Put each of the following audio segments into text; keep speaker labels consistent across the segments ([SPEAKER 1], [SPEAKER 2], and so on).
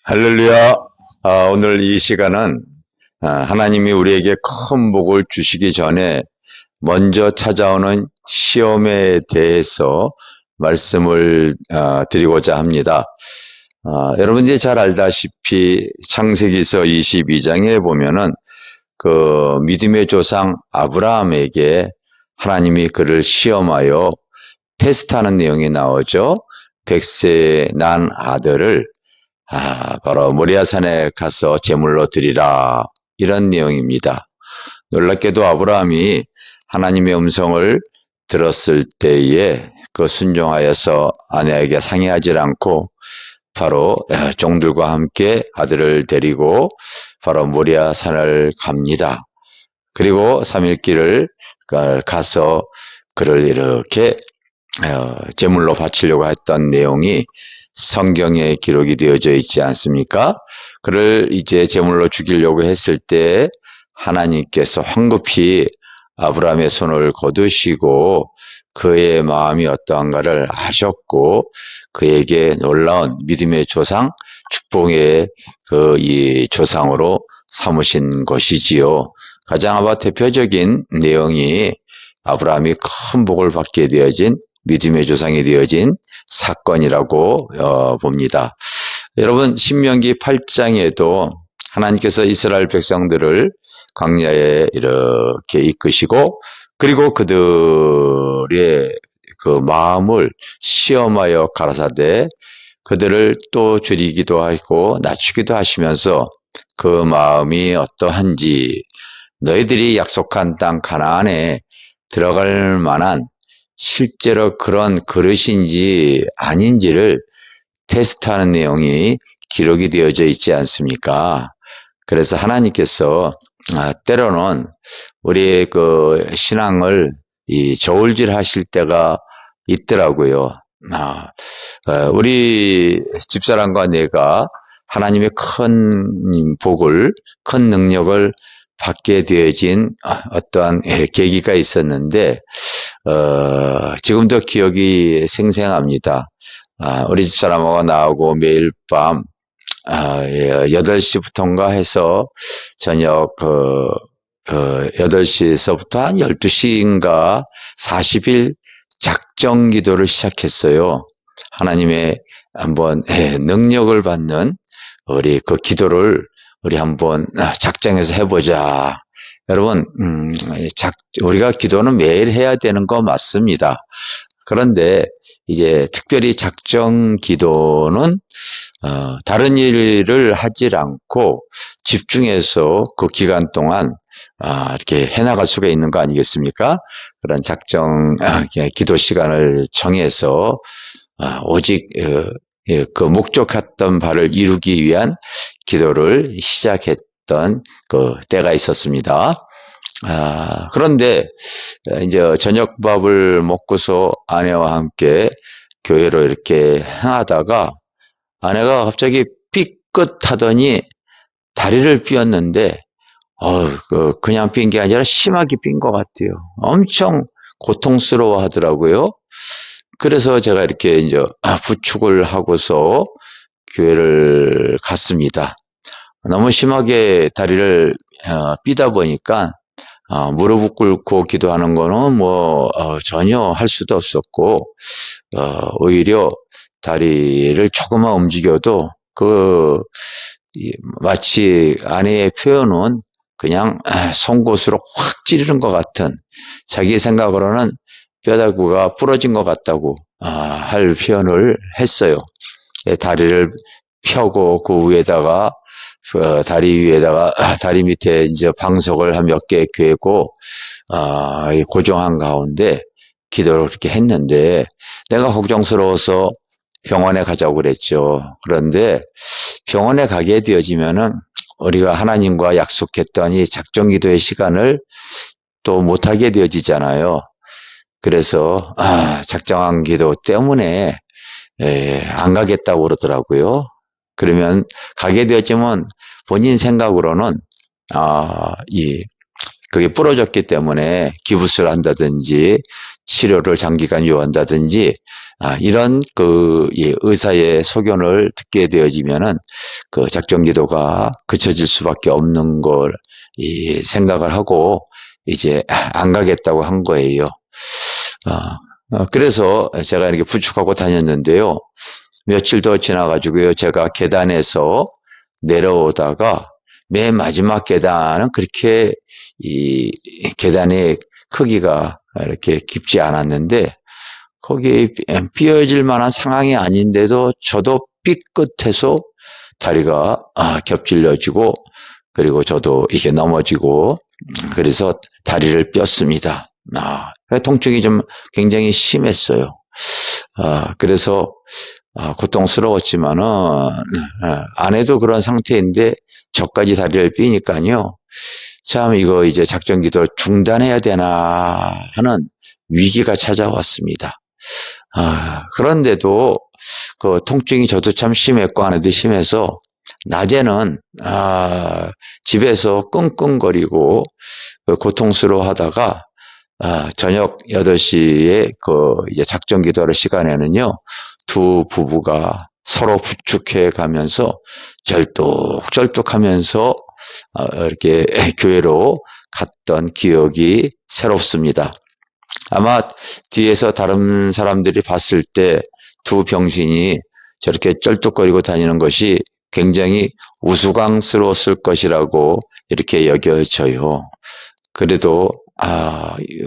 [SPEAKER 1] 할렐루야. 오늘 이 시간은 하나님이 우리에게 큰 복을 주시기 전에 먼저 찾아오는 시험에 대해서 말씀을 드리고자 합니다. 여러분들이 잘 알다시피 창세기서 22장에 보면은 그 믿음의 조상 아브라함에게 하나님이 그를 시험하여 테스트하는 내용이 나오죠. 100세 난 아들을 바로 모리아산에 가서 제물로 드리라, 이런 내용입니다. 놀랍게도 아브라함이 하나님의 음성을 들었을 때에 그 순종하여서 아내에게 상의하지 않고 바로 종들과 함께 아들을 데리고 바로 모리아산을 갑니다. 그리고 3일 길을 가서 그를 이렇게 제물로 바치려고 했던 내용이 성경에 기록이 되어져 있지 않습니까? 그를 이제 제물로 죽이려고 했을 때 하나님께서 황급히 아브라함의 손을 거두시고 그의 마음이 어떠한가를 아셨고 그에게 놀라운 믿음의 조상, 축복의 이 조상으로 삼으신 것이지요. 가장 아마 대표적인 내용이 아브라함이 큰 복을 받게 되어진 믿음의 조상이 되어진 사건이라고 봅니다. 여러분, 신명기 8장에도 하나님께서 이스라엘 백성들을 광야에 이렇게 이끄시고 그리고 그들의 그 마음을 시험하여 가라사대 그들을 또 줄이기도 하고 낮추기도 하시면서 그 마음이 어떠한지 너희들이 약속한 땅 가나안에 들어갈 만한 실제로 그런 그릇인지 아닌지를 테스트하는 내용이 기록이 되어져 있지 않습니까? 그래서 하나님께서 때로는 우리의 그 신앙을 저울질 하실 때가 있더라고요. 우리 집사람과 내가 하나님의 큰 복을, 큰 능력을 받게 되어진 어떠한 계기가 있었는데 지금도 기억이 생생합니다. 우리 집사람하고 나오고 매일 밤 8시부터인가 해서 저녁 8시에서부터 한 12시인가 40일 작정 기도를 시작했어요. 하나님의 한번 능력을 받는 우리 그 기도를 우리 한번 작정해서 해보자. 여러분, 우리가 기도는 매일 해야 되는 거 맞습니다. 그런데 이제 특별히 작정 기도는 다른 일을 하지 않고 집중해서 그 기간 동안 이렇게 해나갈 수가 있는 거 아니겠습니까? 그런 작정 기도 시간을 정해서 오직 그 목적했던 바를 이루기 위한 기도를 시작했던 그 때가 있었습니다. 그런데 이제 저녁밥을 먹고서 아내와 함께 교회로 이렇게 행하다가 아내가 갑자기 삐끗하더니 다리를 삐었는데 그냥 삔 게 아니라 심하게 삔 것 같아요. 엄청 고통스러워 하더라고요. 그래서 제가 이렇게 이제 부축을 하고서 교회를 갔습니다. 너무 심하게 다리를 삐다 보니까 무릎을 꿇고 기도하는 거는 전혀 할 수도 없었고 오히려 다리를 조금만 움직여도 마치 아내의 표현은 그냥 송곳으로 확 찌르는 것 같은, 자기 생각으로는 뼈다구가 부러진 것 같다고 할 표현을 했어요. 다리를 펴고 그 위에다가 다리 밑에 이제 방석을 한 몇 개 괴고 고정한 가운데 기도를 그렇게 했는데 내가 걱정스러워서 병원에 가자고 그랬죠. 그런데 병원에 가게 되어지면은 우리가 하나님과 약속했던 이 작정기도의 시간을 또 못하게 되어지잖아요. 그래서 작정한 기도 때문에 안 가겠다고 그러더라고요. 그러면 가게 되었지만 본인 생각으로는 그게 부러졌기 때문에 기부스를 한다든지 치료를 장기간 요한다든지 이런 의사의 소견을 듣게 되어지면은 그 작전 기도가 그쳐질 수밖에 없는 걸 이 생각을 하고 이제 안 가겠다고 한 거예요. 그래서 제가 이렇게 부축하고 다녔는데요. 며칠 더 지나가지고요. 제가 계단에서 내려오다가 맨 마지막 계단은 그렇게 이 계단의 크기가 이렇게 깊지 않았는데 거기 삐어질 만한 상황이 아닌데도 저도 삐끗해서 다리가 겹질려지고 그리고 저도 이게 넘어지고 그래서 다리를 뼈습니다. 통증이 좀 굉장히 심했어요. 그래서 고통스러웠지만은 아내도 그런 상태인데 저까지 다리를 삐니까요. 참 이거 이제 작전 기도 중단해야 되나 하는 위기가 찾아왔습니다. 그런데도 그 통증이 저도 참 심했고 아내도 심해서 낮에는 집에서 끙끙거리고 고통스러워하다가 저녁 8시에 그 이제 작전 기도할 시간에는요, 두 부부가 서로 부축해 가면서 쩔뚝쩔뚝 하면서 이렇게 교회로 갔던 기억이 새롭습니다. 아마 뒤에서 다른 사람들이 봤을 때 두 병신이 저렇게 쩔뚝거리고 다니는 것이 굉장히 우스꽝스러웠을 것이라고 이렇게 여겨져요. 그래도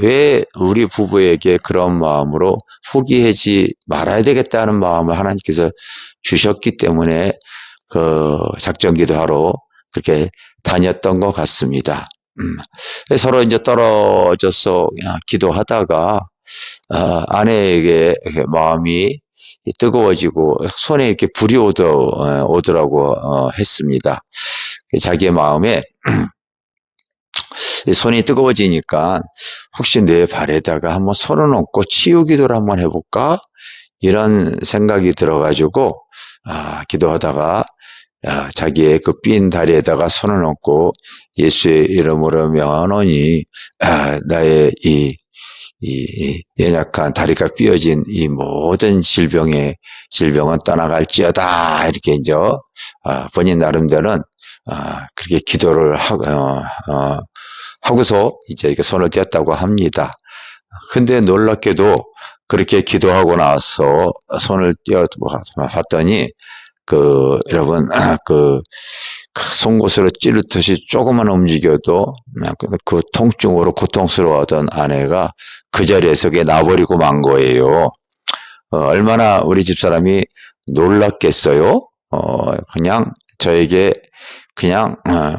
[SPEAKER 1] 왜 우리 부부에게 그런 마음으로 포기하지 말아야 되겠다는 마음을 하나님께서 주셨기 때문에 그 작전 기도하러 그렇게 다녔던 것 같습니다. 서로 이제 떨어져서 기도하다가 아내에게 마음이 뜨거워지고 손에 이렇게 불이 오더라고 했습니다. 자기의 마음에 손이 뜨거워지니까 혹시 내 발에다가 한번 손을 얹고 치유 기도를 한번 해볼까? 이런 생각이 들어가지고 기도하다가 자기의 그 삔 다리에다가 손을 얹고 예수의 이름으로 명하노니 나의 이 연약한 다리가 삐어진 이 모든 질병은 떠나갈지어다 이렇게 이제 본인 나름대로는 그렇게 기도를 하고서 이제 이렇게 손을 뗐다고 합니다. 근데 놀랍게도 그렇게 기도하고 나서 손을 떼어 봤더니 여러분 송곳으로 찌르듯이 조금만 움직여도 그 통증으로 고통스러워하던 아내가 그 자리에서 나버리고 만 거예요. 얼마나 우리 집사람이 놀랐겠어요? 그냥 저에게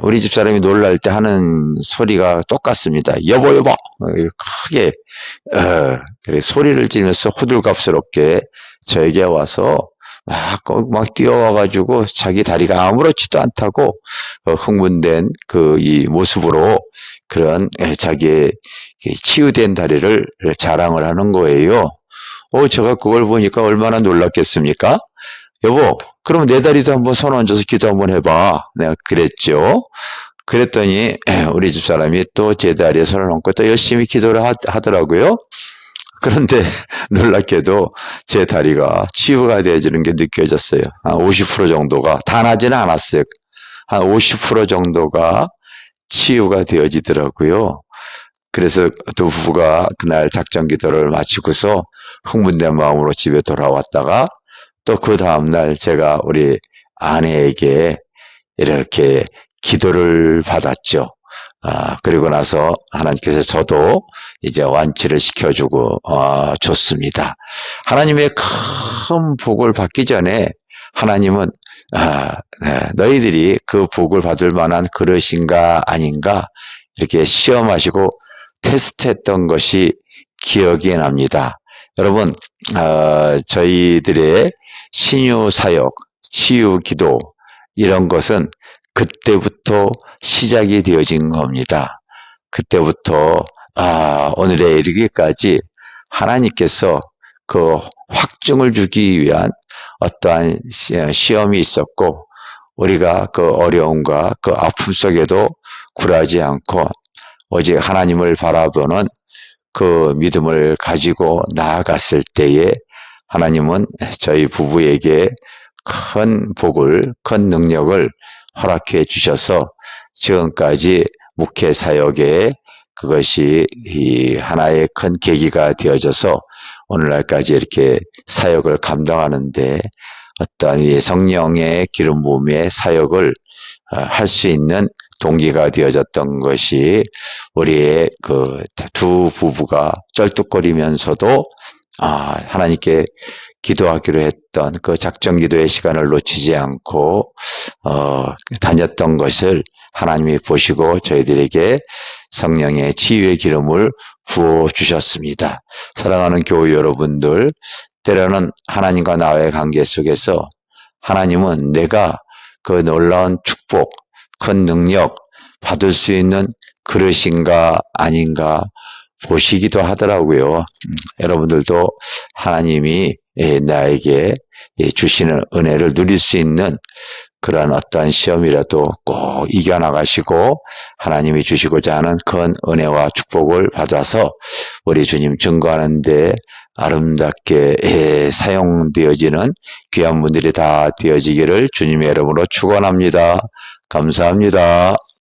[SPEAKER 1] 우리 집사람이 놀랄 때 하는 소리가 똑같습니다. 여보 크게 그래 소리를 지르면서 호들갑스럽게 저에게 와서 막 뛰어와가지고 자기 다리가 아무렇지도 않다고 흥분된 이 모습으로 그런 자기의 치유된 다리를 자랑을 하는 거예요. 제가 그걸 보니까 얼마나 놀랐겠습니까? 여보, 그럼 내 다리도 한번 손 얹어서 기도 한번 해봐. 내가 그랬죠. 그랬더니 우리 집사람이 또 제 다리에 손을 얹고 또 열심히 기도를 하더라고요. 그런데 놀랍게도 제 다리가 치유가 되어지는 게 느껴졌어요. 한 50% 정도가, 다 나지는 않았어요. 한 50% 정도가 치유가 되어지더라고요. 그래서 두 부부가 그날 작전 기도를 마치고서 흥분된 마음으로 집에 돌아왔다가 또 그 다음날 제가 우리 아내에게 이렇게 기도를 받았죠. 그리고 나서 하나님께서 저도 이제 완치를 시켜주고 줬습니다. 하나님의 큰 복을 받기 전에 하나님은 너희들이 그 복을 받을 만한 그릇인가 아닌가 이렇게 시험하시고 테스트했던 것이 기억이 납니다. 여러분 저희들의 신유 사역, 치유 기도 이런 것은 그때부터 시작이 되어진 겁니다. 그때부터 오늘에 이르기까지 하나님께서 그 확증을 주기 위한 어떠한 시험이 있었고 우리가 그 어려움과 그 아픔 속에도 굴하지 않고 오직 하나님을 바라보는 그 믿음을 가지고 나아갔을 때에 하나님은 저희 부부에게 큰 복을, 큰 능력을 허락해 주셔서 지금까지 목회 사역에 그것이 이 하나의 큰 계기가 되어져서 오늘날까지 이렇게 사역을 감당하는데 어떤 이 성령의 기름 부음의 사역을 할 수 있는 동기가 되어졌던 것이 우리의 그 두 부부가 쩔뚝거리면서도 하나님께 기도하기로 했던 그 작정 기도의 시간을 놓치지 않고 다녔던 것을 하나님이 보시고 저희들에게 성령의 치유의 기름을 부어 주셨습니다. 사랑하는 교우 여러분들, 때로는 하나님과 나의 관계 속에서 하나님은 내가 그 놀라운 축복, 큰 능력 받을 수 있는 그릇인가 아닌가 보시기도 하더라고요. 여러분들도 하나님이 나에게 주시는 은혜를 누릴 수 있는 그런 어떠한 시험이라도 꼭 이겨나가시고 하나님이 주시고자 하는 큰 은혜와 축복을 받아서 우리 주님 증거하는데 아름답게 사용되어지는 귀한 분들이 다 되어지기를 주님의 이름으로 축원합니다. 감사합니다.